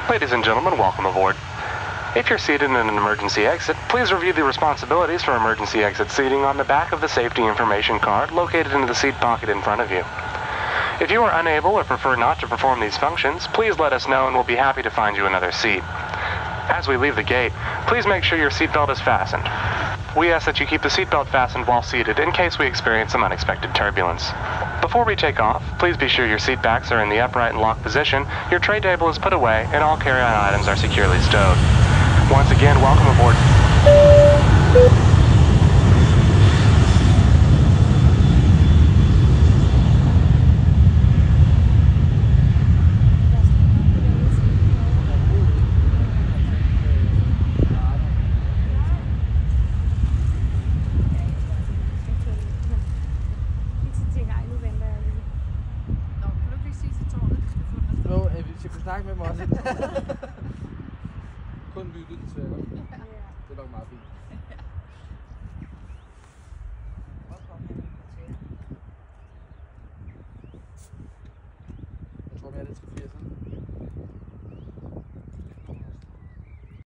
Ladies and gentlemen, welcome aboard. If you're seated in an emergency exit, please review the responsibilities for emergency exit seating on the back of the safety information card located in the seat pocket in front of you. If you are unable or prefer not to perform these functions, please let us know and we'll be happy to find you another seat. As we leave the gate, please make sure your seatbelt is fastened. We ask that you keep the seatbelt fastened while seated in case we experience some unexpected turbulence. Before we take off, please be sure your seat backs are in the upright and locked position, your tray table is put away, and all carry-on items are securely stowed. Once again, welcome aboard. Vi skal snakke med mig også. Kun lytte desværre. Det er nok meget fint. Jeg tror mere det er til 80'erne.